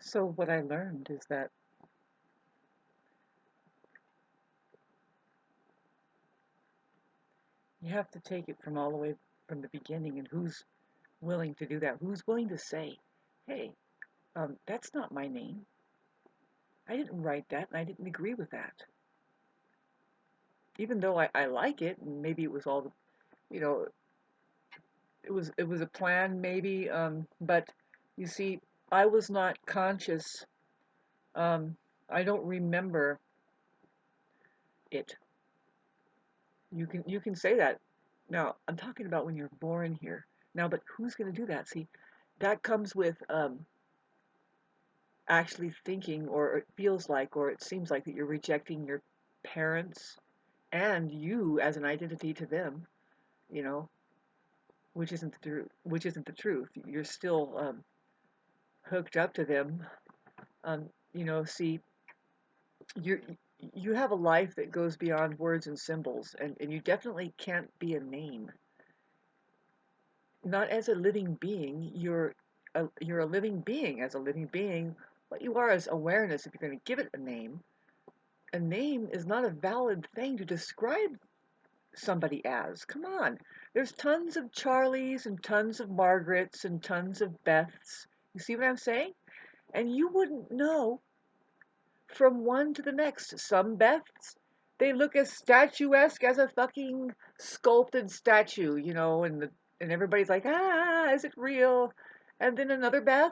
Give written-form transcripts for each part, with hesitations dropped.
So what I learned is that you have to take it from all the way from the beginning, and who's willing to do that? Who's willing to say, hey, that's not my name. I didn't write that, and I didn't agree with that. Even though I like it, and maybe it was all the, you know, it was a plan, maybe, but you see, I was not conscious. Um, I don't remember it. You can say that. Now, I'm talking about when you're born here. Now, but who's going to do that? See, that comes with actually thinking, or it feels like, or it seems like that you're rejecting your parents and you as an identity to them. You know, which isn't the truth. Which isn't the truth. You're still hooked up to them. See, you you have a life that goes beyond words and symbols, and you definitely can't be a name. Not as a living being. You're a living being. As a living being, what you are is awareness. If you're going to give it a name is not a valid thing to describe somebody as. Come on. There's tons of Charlies and tons of Margarets and tons of Beths. You see what I'm saying? And you wouldn't know from one to the next. Some Beths, they look as statuesque as a fucking sculpted statue, and everybody's like, is it real? And then another Beth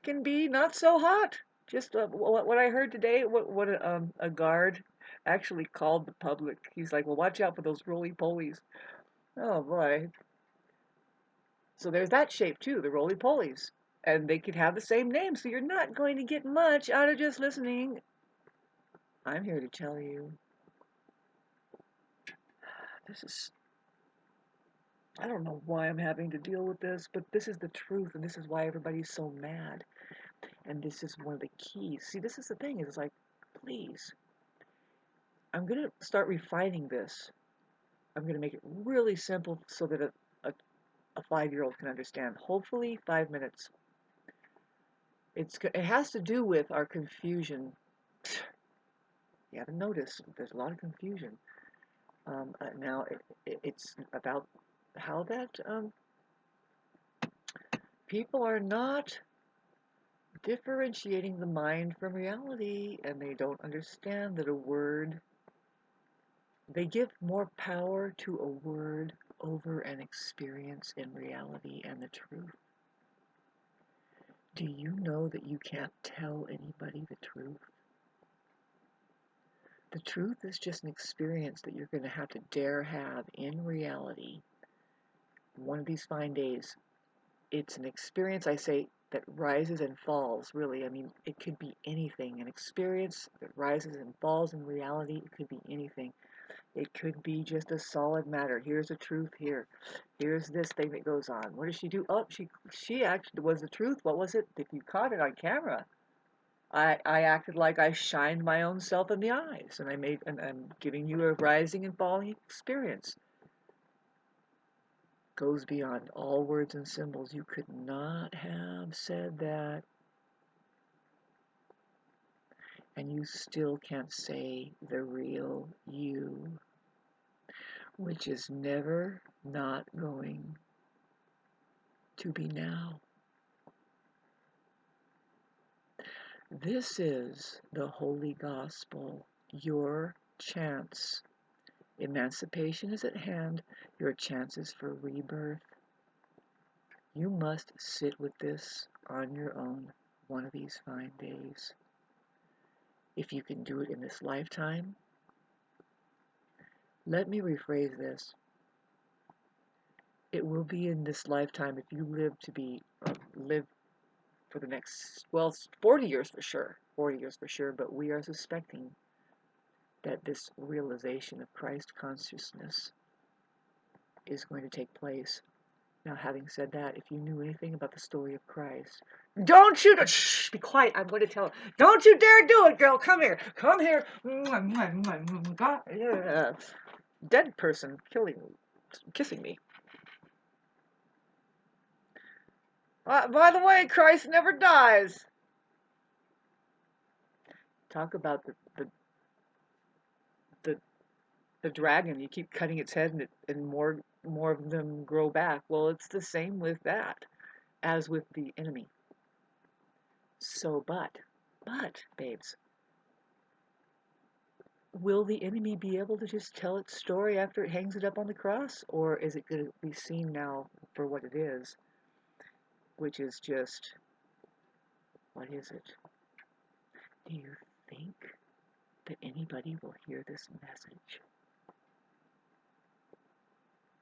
can be not so hot. Just what I heard today, what a guard actually called the public. He's like, well, watch out for those roly polies. Oh boy. So there's that shape too, the roly polies. And they could have the same name, so you're not going to get much out of just listening. I'm here to tell you, this is, I don't know why I'm having to deal with this, but this is the truth, and this is why everybody's so mad. And this is one of the keys. See, this is the thing, it's like, please, I'm going to start refining this. I'm going to make it really simple so that a 5-year-old can understand. Hopefully 5 minutes. It has to do with our confusion. You haven't noticed, there's a lot of confusion. Now, it's about how that people are not differentiating the mind from reality, and they don't understand that they give more power to a word over an experience in reality and the truth. Do you know that you can't tell anybody the truth? The truth is just an experience that you're going to have to dare have in reality one of these fine days. It's an experience, I say, that rises and falls, really. I mean, it could be anything. An experience that rises and falls in reality, it could be anything. It could be just a solid matter. Here's the truth here. Here's this thing that goes on. What does she do? Oh, she actually was the truth. What was it? If you caught it on camera, I acted like I shined my own self in the eyes, and I'm giving you a rising and falling experience. Goes beyond all words and symbols. You could not have said that, and you still can't say the real you, which is never not going to be now. This is the Holy Gospel, your chance. Emancipation is at hand, your chances for rebirth. You must sit with this on your own one of these fine days. If you can do it in this lifetime, let me rephrase this. It will be in this lifetime if you live for the next, 40 years for sure. 40 years for sure, but we are suspecting that this realization of Christ consciousness is going to take place. Now, having said that, if you knew anything about the story of Christ, don't you, shh, be quiet, I'm going to tell, don't you dare do it, girl, come here, God, yeah. Dead person kissing me. By the way, Christ never dies. Talk about the the dragon. You keep cutting its head, and more of them grow back. Well, it's the same with that as with the enemy. So, but, babes, will the enemy be able to just tell its story after it hangs it up on the cross, or is it going to be seen now for what it is, which is just, what is it? Do you think that anybody will hear this message?